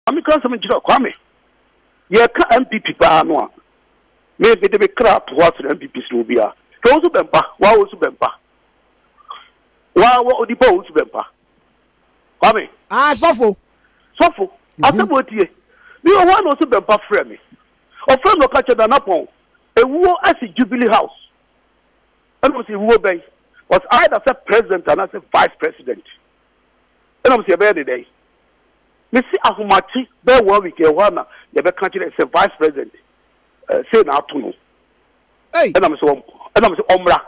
Ami kan some jira kwame. Ye ka MPP pa no a. Me be de crap what the MPP no bia. Ka wo so bempa, wa wo so bempa. Wa wo odipa wo so bempa. Kwame. Ah, sofo. Sofo. Asebo tie. Me o wa no so bempa frɛ me. O frɛ no ka che da na pon. Ewuo asi Jubilee House. And was Ewuo was either say president and as a vice president. And I was a better day. Me see Ahumachi, there 1 week, a one, the country as a vice president. Say now to know. Hey, and I'm so Omra.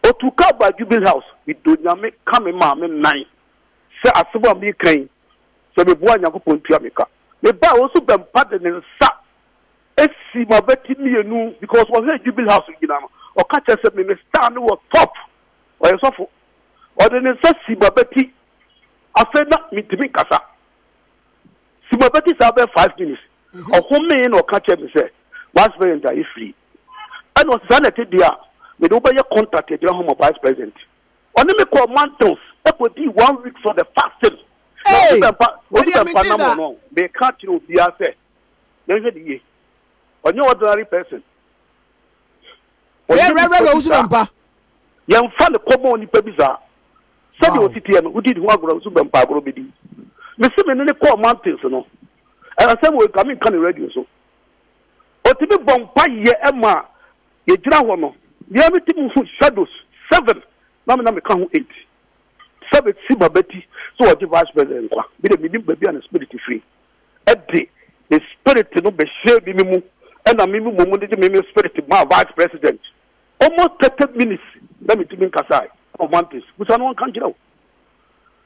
Or to come by Jubilee House, we do not make coming mamma nine. Say, I saw me came. So the boy, you put to America. The bar also been pardoned in Sa. See my betty me new because was a Jubilee House, you know, or catch us at me, stand was top. Or a soft. Or the necessity, my betty. I said not me to me, Casa. See my betty is about 5 minutes. Or home man or catch me say, was very is free. And was sanity there. With over your contact at your home vice president. Only me call mountains. That would be 1 week for the fasting. Hey, what do you mean? They can't you be a say. There's a day. On your ordinary person. Yeah, right. Young fan the common Pebisa. Said you city and who did one grow Subampa Grobidi. Mr. Many call mountains, no. And I said, we're coming kind of radio so. Or to be bombay, ye Emma, ye Drahono. The other team who shadows 7. Mamma come 8. 7 Siba Betty, so what the vice president, be the medium baby and spirit free. At day, the spirit no be share me. And I'm even the spirit my vice president. Almost 30 minutes. Let me take in Kasai of Montes, which I don't can't get out.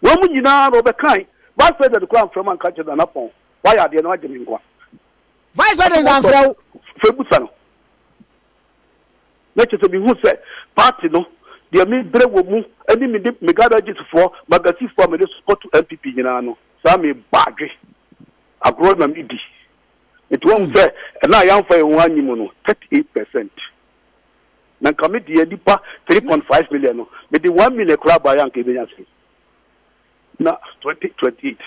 Woman, you know, over kind, vice president the crown from Manchester and upon. Why are they not getting one? Vice president and Febusano. Let us be who said, party no, the main bread will move any megadages for magazine for me to support to MPP, you know. Sammy Badge. I grow my midi. It won't say, and I am for 1 million, 38%. Now, commit the Edipa 3.5 million, but the 1 million crab by Yankee. Now, 2028.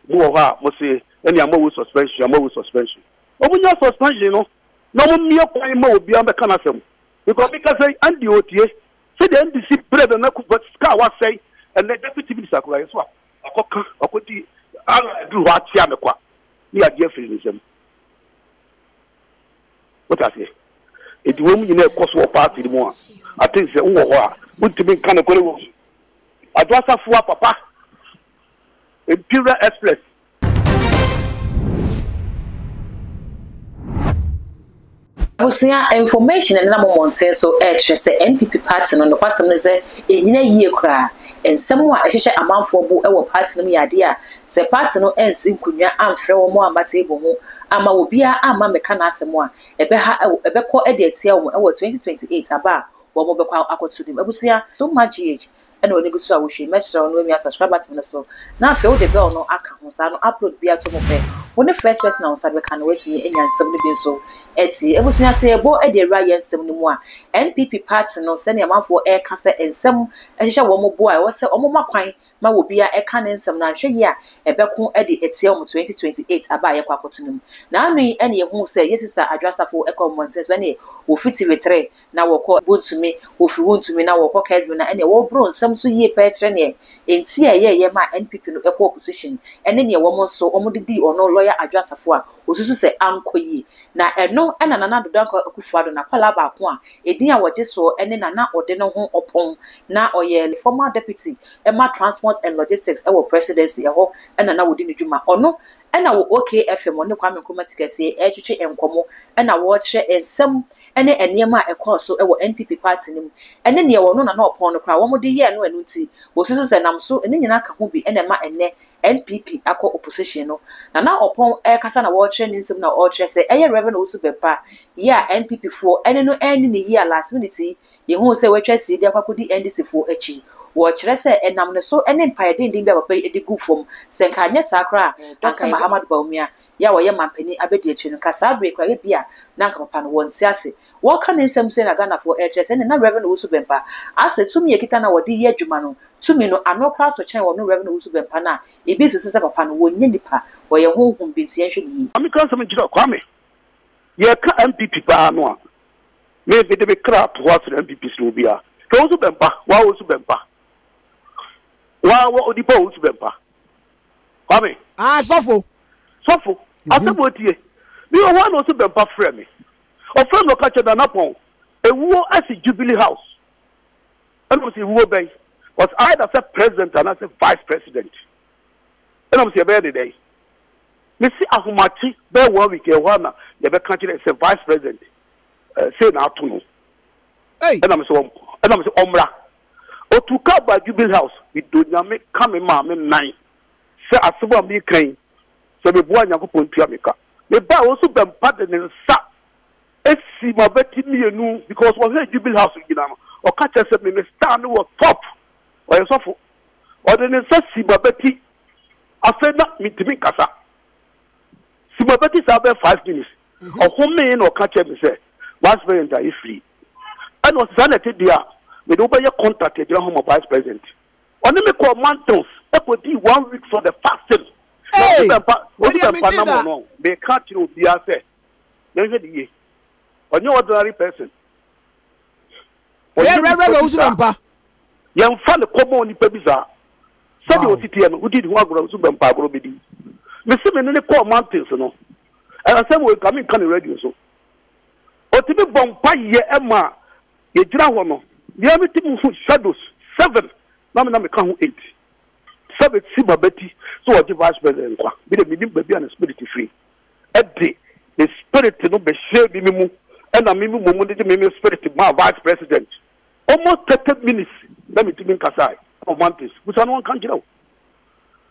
More, must say, any amount suspension, amount suspension. Oh, when you're suspension, you know, no one mere point more will be on the canasum. Because I and the OTA, say the NDC bread and but Scar was say, and the deputy minister as well. I could do what Yamaqua. We are Jeffrey. What I say? It won't be a cost war party more. I think the war would to be kind of good. I do have for Papa Imperial Express. Abusia information and number one say so say NPP party no kwasem ne say enyina yie kra ensem a ehhehye amanfo bo e wo party no yade a say party no ensi nkunwa amfre wo mo ambata ebo ho ama obia ama meka na asem a ebekọ e de atia wo e wo 2028 aba wo mo bekọ akotu dim abusia so much age and when you go to our show, mesra on when you subscribe to so. Now, if you the bell no account, so I upload be at some of them. When the first person on Saturday can wait in and somebody being so. Etsy, everything I say about a Ryan 71. NPP party no send a man for air cancer and some and shall one more boy was say, oh, my quine, my will be a cannon some now. Yeah, a becon edit at 2028 about a quacotunum. Now, me any who say, yes, sister, address for a common sense any who fit with tray. Now, will call wound to me, who wound to me now, will call Casman and a war brown some so ye petrene. In tea, yeah, my NPP no equal position. And then your woman so almost D or no lawyer address for who say uncle ye. Now, no, and another dunker Kufado na palaba kwa. A dear what just so and then ana or dinner home upon na or ye former deputy, Emma Transport and Logistics, our presidency, and another within the Juma or no. And I will okay FM on the Kwame Nkrumah say educate and como and I watch and some and near a course so our NPP party and then you will not know upon the crowd one more year no and see was this and I'm so and then you can be and NPP ako opposition no now upon a casana watching in some now or say a revenue also be pa yeah NPP for and no end in the year last minute you won't say what you see there could the NDC for a chi wo kyerɛ sɛ enam ne so ene mpae den bi papa edi gu fom sɛ nka anya sakra anka Mahamad Bawumia ya wo ye mampani abedi achi no ka saa break ra bia na nka papa no wonti ase wo ka ne nsɛm sɛ na Ghana for kyerɛ sɛ ne na revenue wo so bempa ase tumi ekita na wodi ye adwuma no tumi no ano pra so kyɛn wo no revenue wo so bempa na ebi so sɛ papa no wonye nipa wo ye honhom binti enhwe ni ami kan sɛm gyira kwame ye ka MPP pa no a me be de kra to what MPP so bia ka wo so bempa wa wo so bempa wa wo odipa wo so bempa kwame sofo asabo tie mi o wa no so bempa frɛ me o frɛ no ka che na napon ewuo asi Jubilee House and we see who obey was either say president and I say vice president and we see be the day me see ahomachi be 1 week e wana ye be kan kire say vice president say na to no and I'm so omra o to ka ba Jubilee House we do nyame come ma me nine say asebo me kan so be boa nyakopon tua me ka me ba wo so bempa de ne sa esi ma beti mienu because was a Jubilee House gina no o ka che se me stand no top o ye sofo o de ne sa si ma beti afena mitimi kasa si ma beti sa be 5 minutes o home no ka che me se vice president are free and was sanity dia me do be contact e home vice president oni me call mountains e go di 1 week for the fasting no me ka ti obi ase yen di on your ordinary person. Young fan of common Pebisa. Said you sit here, who did one grow super power bidi. Missing in the poor mountains, no. And I said, we're coming kind of radio so. Or to be bombay, Emma, ye drahono. The everything food shadows 7. Mamma come 8. 7 Siba Betty, so what the vice president, be the medium baby and spirit free. Every the spirit to be shared in me. And I mean, the spirit my vice president. Almost 30 minutes. Let me think Kasai of Montes, which I don't country now.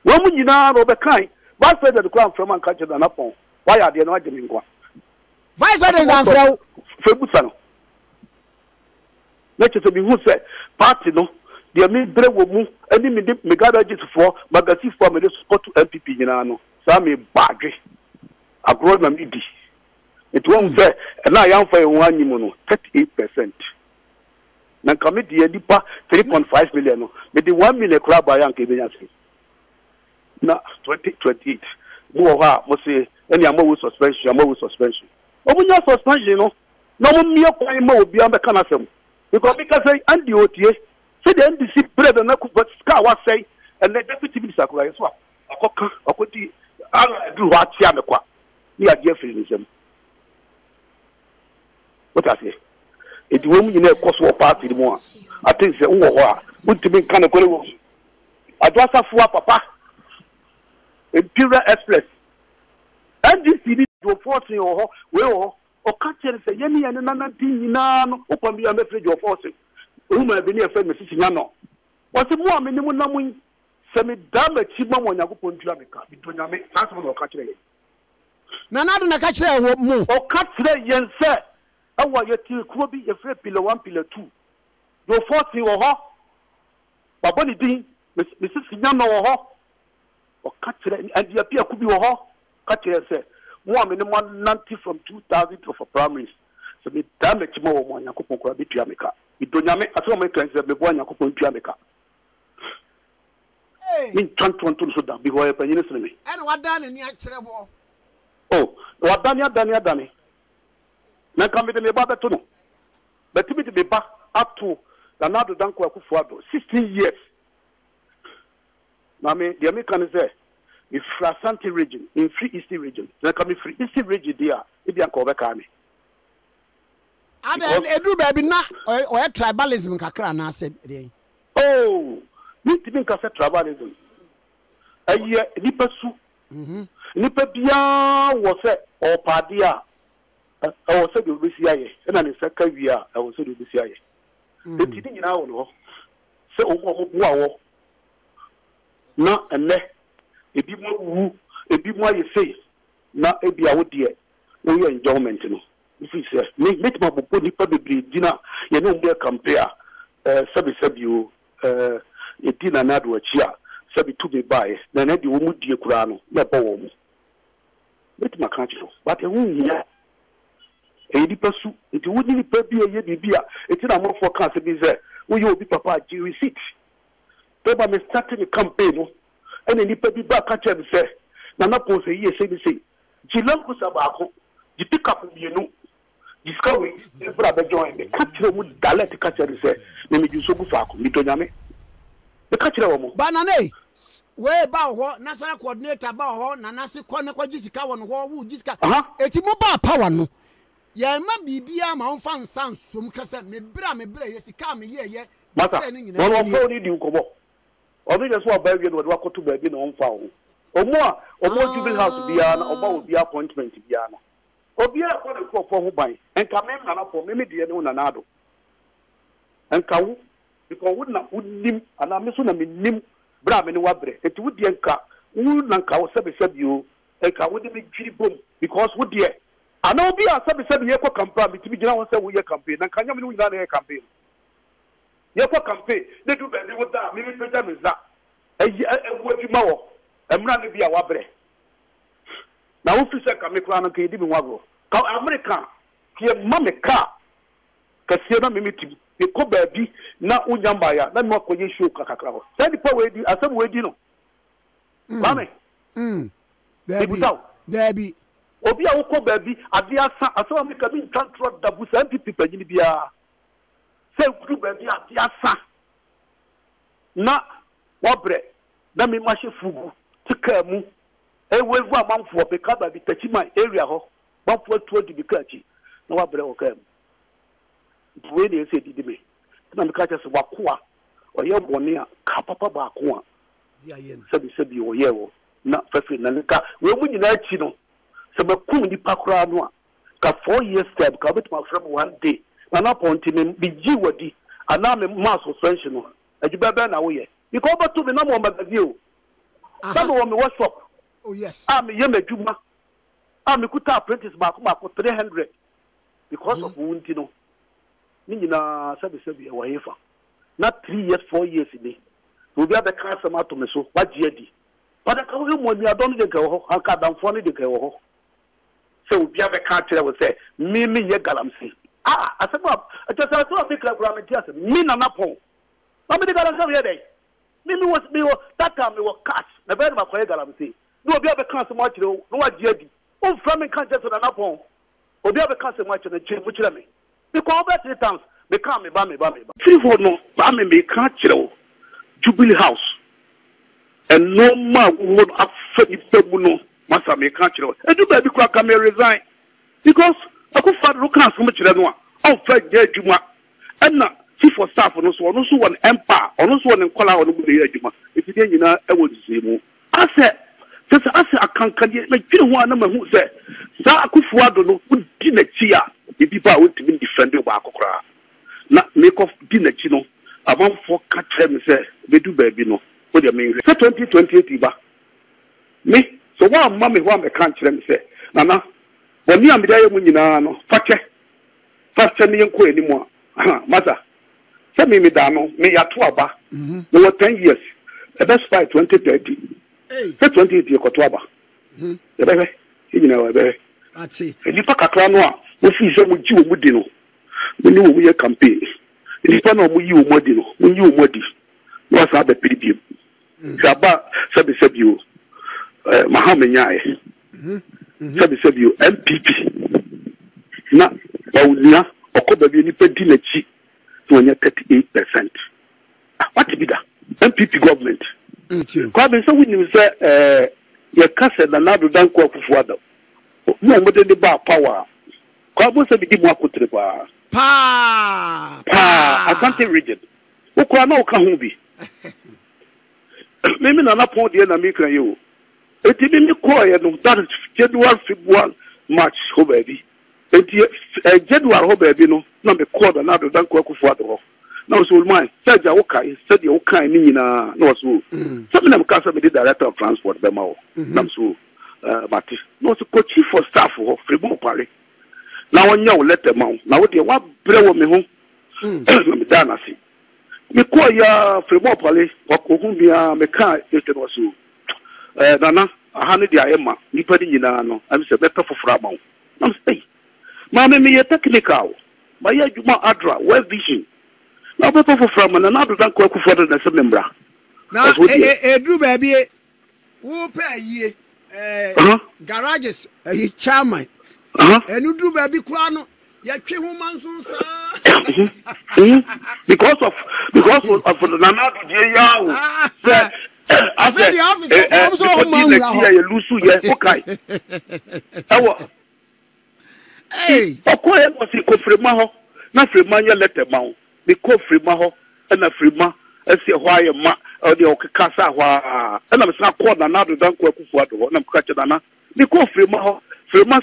Woman, you know, Robert Kai, vice president of the crown from country than upon. Why are they not doing one? Vice president of Febusano. Let us be who said, party no, the main bread will move, and me garages for magazine for me to support to MPP, you know, Sammy Badge. I brought my midi. It won't say, and I am for 38%. Now, committee Edipa 3.5 million. But the 1 million crab by Yankee Benyasin. Now, 2028. More, must say, any amount of suspension, Over your suspension, you know, no one mere point more beyond the canasum. Because say, and the OTA, say the NDC bread and but Scar was say, and the deputy minister could swap. A could do what Yamaqua. We are Jeffreyism. What I say? It woman in a Kosovo party more. I think the would to be kind of good. I just have papa. Imperial Express. And this city to forcing or well or catching say Yenny and another thing now open me a message of forcing. Whom I been a friend Mrs. Yano. What's the more minimum numbering? Semi damage Chibam when I go to Jamaica between Yame, that's what I'll catch it. Nana don't catch it or catch it, yen sir. I want you to could be a free pillar 1, pillar 2. You're 40 or her. But what it is, Mrs. Yano or her, or catch it, and the appear could be or her. Catch it, say, 1 minimum 90 from 2,000 of a primaries. So we damage more when you could be Jamaica. We don't yame, as well make sense that the one you could be Jamaica. In 2022, so that before a penny. And what done in the actual? Oh, what Dania. Na come to me baba to no. But to me to be back up to Leonardo Danko Akufo-Addo 16 years. Now me the American say the Ashanti region in Free Eastern region. Na come Free Eastern region there, e dey anko beka me. And edu baby na or tribalism kakra na said. Oh, me to be kase tribalism. Aye nipa su. Nipa bia wo se o padia. I was said to be CIA, and I said, I was said to be CIA. The teaching in our law, so wow, not and let a bit more you say, not a be out dear, we are enjoyment. If you say, make my body probably dinner, you know, compare, you, edi na nado achi a sabi to be buy na na de wo mu die kura no na ba wo mu beti maka chiro but hu hia e di pasu nti wo ni pa bi eye bibia eti na mo for class bi ze wo ye obi papa ji receipt to ba me start the campaign no ene ni pa bi ba ka che bi se na na po se ye se bi se ji lan ku sa ba ko ji pick up bienu ji ska we e bra be join me ka chiro mu dalet ka che bi se me ju so gu fa ko mi to nyame e ka chiro wo mo banane we ba ho national coordinator ba ho na nase kone kwa jisika won ho wu jisika eti mo ba power no ya ma bibia ma on fan san som kasa me bra yesika me ye masa won fo ni di ukobo obi je so ba wi no de wakoto ba bi na on fa ho omo jubil house bia na oba obi appointment bia na obi a ko de ko fo ho ban enka me na na fo me de ne na nado enka wu because would na unim ana me so na me nim bra me ni wabre eti wudi enka wu na nka wo sebi o enka wudi me jiri bom because wudi e ana obi a sebi ye ko campaign bitimi gina won se wo ye campaign na nka nyam ni wina na ye campaign ye ko campaign ne du be ni wo da me peta me za wo adwuma wo emra ne bia wabre na wo fi se ka me kra na ka yedi me wagro ka America ke ma me ka sie na me metibi e ko baabi na unyamba ya na me akoye show kakakra ho say the power di asem we di no mame Debi obi a wo ko baabi ade asa asem me ka bi control dabu sa MPP panyini bia say kudu baabi ade asa na wabre na me ma she fugu tika mu e wevu amanfo be ka baabi tachima area ho banfo to di bikachi na wabre o kam we dey say didi me na me ka che se wakoa oye bone a ka papa ba ko a dia yen sabi oye wo na fafi na nka we mu nyina chi no se be kum di pakura no a ka 4 years step ka bit ma from one day na ponti me bi ji wadi ana me ma suspension no ajuba ba na wo ye because ba to me na mo magazi o sabe wo me workshop oh yes me ye madwuma me kuta apprentice ba ko 300 because of wunti no ni nyina sabi e wahefa na 3 years 4 years ni obi abeka asema to me so waje adi pada ka wo mo ni adon de ka ho aka damfo ni de ka ho so obi abeka tire wo say mi ye galamsi asema atasa so be kra kra me ti ase mi na napon na me de galamsi ye dey mi was that time me was cash na be ma ko ye galamsi no obi abeka asema tire no waje adi o fra me kan je so na napon obi abeka asema tire na che mu tire me because over 3 times they come me ba. Three for no ba me can't chiro Jubilee House and no man would affect people no masa me can't chiro and do baby kwa come resign because I could find look at so much no on fact dey juma and na chief of staff no so one empire no so one kola no dey juma if dey nyina e wo zemu ase akankan me twiri ho na mahu se sa akufu ado no udi na chi a ebi ba won't be defending ba akokora na make of di na chi no amanfo ka kire me se bedu ba bi no wo de me 2028 ba me so wa ma me wa me kan kire me se nana woni am da ye mu nyina no fache ni enko enimu a masa se me da no me ya to aba no 10 years the best by 2030 se 2028 ko to aba e bebe nyina wa bebe ati ni pa kakra no a wo fi se mu ji wo mu di no ni wo ye campaign ni pa no mu yi wo mu di no mu yi wo mu di no sa ba piribiem saba sabi o mahamenya sabi o MPP na bawunia okoba bi ni pedi na chi no nya 38%. What be that MPP government kwa be so wini say ye kase na nado danko akufuada mo mo de ba power kwa bo se bi mo akotre ba Asante region ukwa na uka hu bi mimi na napon de na mi kan yo eti mi ko ye no that January February March ho baby eti January ho baby no na me ko da na do danko akufuada ho na so man saja wokai said you wokai ni nyina na so some them can say the director of transport be ma wo na so Mati no so ko chief for staff ho Frebu Pare na wonya wo letter ma na wo de wa bre wo me ho na me da na si me call ya Fremo Pale, or Kumbia, Meka, Yetewasu. Nana, a hundred Yama, Nipadi Yinano, I'm a better for Framo. I'm stay. Mamma, me a technical. My Yajuma Adra, well vision. Now, better for Fram and another than Quaku for the member. Now, Drew baby, who pay ye garages, a chairman. And you do baby Quano, Yaki woman soon, sir. Because of the Nana, I said the office also hey, Okoye was a Kofremaho, not Fremania letter mount. The Kofremaho and a Frema, as a wire ma or the Okasa, and I'm not called another than Quakuato, and I'm catching Anna. The Kofremaho, Frema.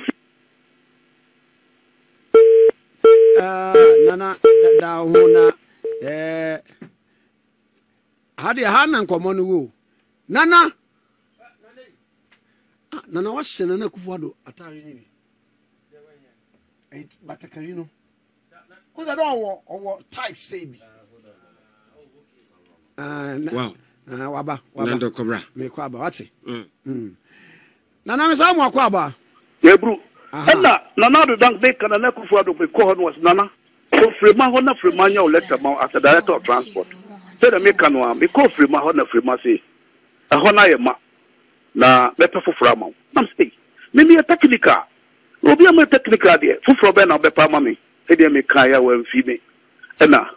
Nana, Dauna, had a hand and common woo. Nana, what's Nana Kufuado, Atari? But the Carino. Who's that all or type say? Wow. Waba, Nando Cobra, Mequaba, what's it? Nana is Amwa Quaba. Yebru. Nana, don't make an Anakufuado because was Nana. So Fremahona Fremania letter as a director of transport. Said a mecano, because Fremahona Fremasi. A Honayama. Na better for Framo. I'm stay. Maybe a technical. Obi am technical there. Fufro be na be pa mami. E dey me kaya we mfi me. E na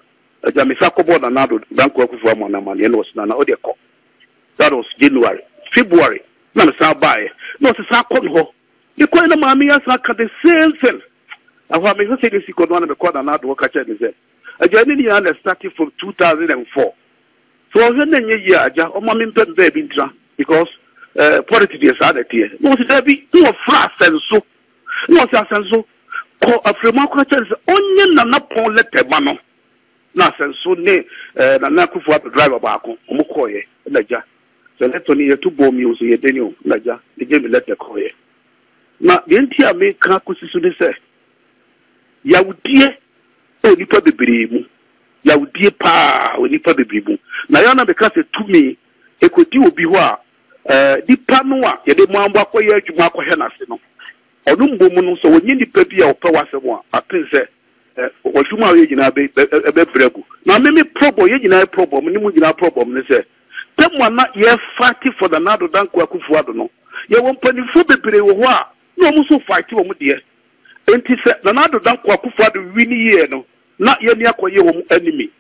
aja me sakobo na nado danko akufu am na mani e no na o dey ko. That was January, February. Na me sa buy. No se sa ko ho. The ko na mami ya sa ka the same thing. Afa me say the siko no na me ko na nado ka che me say. Aja ni ya na started from 2004. So o na nye year aja o mami mpe be bi ntra because politics is hard here. No se dey bi no fra senso. No, so call a free market onion and not pon let a mano. Nothing so near Nanaku for the driver back on Mokoye, Naja. So let's only 2 bomb music, Daniel, Naja, the game letter Koye. Now, the entire make Kakusi say, Yaudie, oh, you probably believe. Yaudie pa, when you probably believe. Nayana because it to me, it could do be what the Panua, the Mamba, you Marco Henasino. Odumbomu so when you pepi a power someone, I think say what you marry in a bregu. Now maybe problem you know problem, you problem they say. Them one not yet fighting for the nado than Kwakufuado no. You won't penny for the wa no muso fight you dear. And he said the nado than Kwakufuado winning year no, not yet near enemy.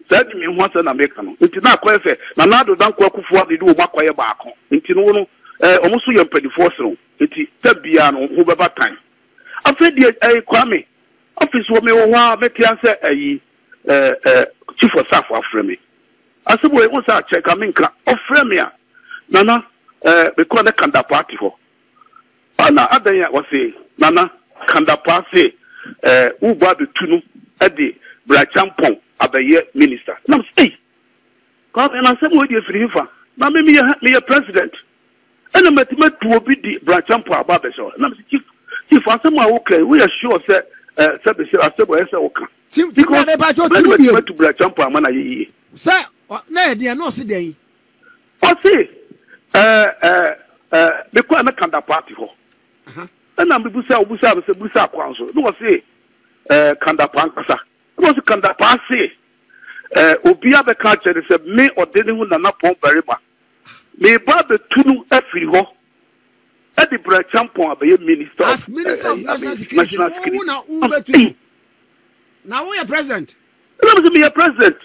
That means once an American. It is not quite fair. Nanado than Kwakufuado do Makwaya back on. Into no almost your penny force no. Iti tabiano who baba time. I said the Kwame office woman wa meti answer chief of staff of me. I said we want to check aminka of Fremia. Nana because the Kanda party for. Ana adanya was say Nana Kanda party uba the tunu at the Brachampon abaye minister. Now stay. Come and I said we dey free for. Now me a president. And the mathematics will be the branch and power barbershop. And I'm chief, for some okay, we are sure that service I said, well, okay. Because they went to branch and power, man. Sir, no, they are not today. I say, because I'm a Kanda party for. And I'm Busa Council. No, say, Kanda Pankasa. It was a Kanda Passe. Obia the culture is a me or dealing with an upon very much. Me ba the tunu every ho. At the Brachampon of the minister. As minister of national security. Now we are president. Let me be a president.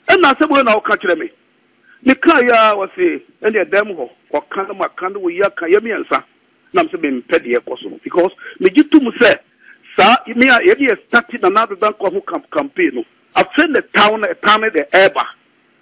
And I said, well, now catch me. Nikaya was a any demo or Kanama Kandu Yakayami and Sa. Nam being petty because me get to say, sir, you may have started another bank of campaign. I've sent the town a town at the Eba.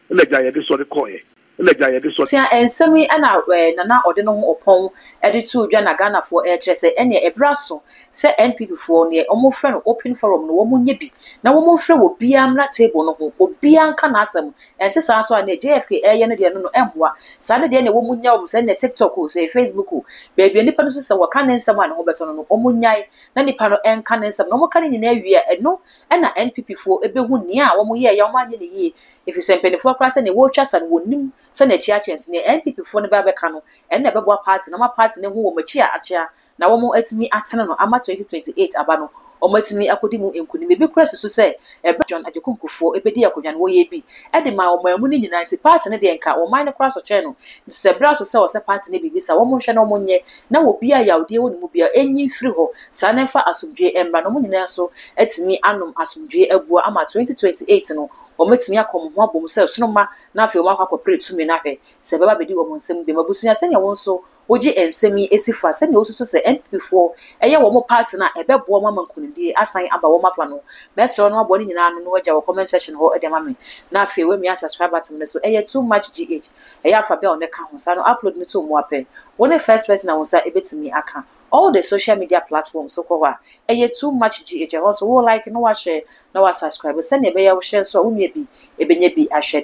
And the guy is what they call it. And some and out where Nana or the no upon editor Jana Ghana for air dress any a brasso, say NP before near almost friend open forum no woman yippy. Now woman friend will be am not table no or be an canasum, and this also an JFK air no emwa. Saturday any woman yell send a TikTok who say Facebook, baby any panels or cannon someone over on Omunyai, Nanny Pano and cannon some no more canning in area and no, and NP for a big one near 1 year young man in the year. if you send penny for class and the watchers and wouldn't send a chair chance near NPP for the Babacano and never bought party, no more party, no more mature at chair. Now, one more at me at Tenano, Ama 2028 Abano, or Matini Akodimu in Kuni, maybe press to say, a John at the Kunku for a pedia could way be. At the mile, my money united party and the anchor or minor cross or channel. The Sebras or sells a party, maybe this a woman shall no money. Now will be a yaw dear will be any free ho, Sanefa asum J. and Banomunia so, at me annum asum J. Ebua Ama 2028 no. Or met me a common one themselves, no ma, now feel my cooperate to me nape. Sebaba be do among some be Mabusia send your one so, Oji and semi esifa, send you also say end before a year more partner, a bed woman couldn't be assign about one mafano. Best on one body in an no comment section or at the mammy. Now feel when me as subscribe to me so a too much GH. A year for bell on the count, I don't upload me to more pay. When the first person I was say a bit to me, I can. All the social media platforms so cover a too much GH also like no share no subscribe send a share so maybe a benyebi I share.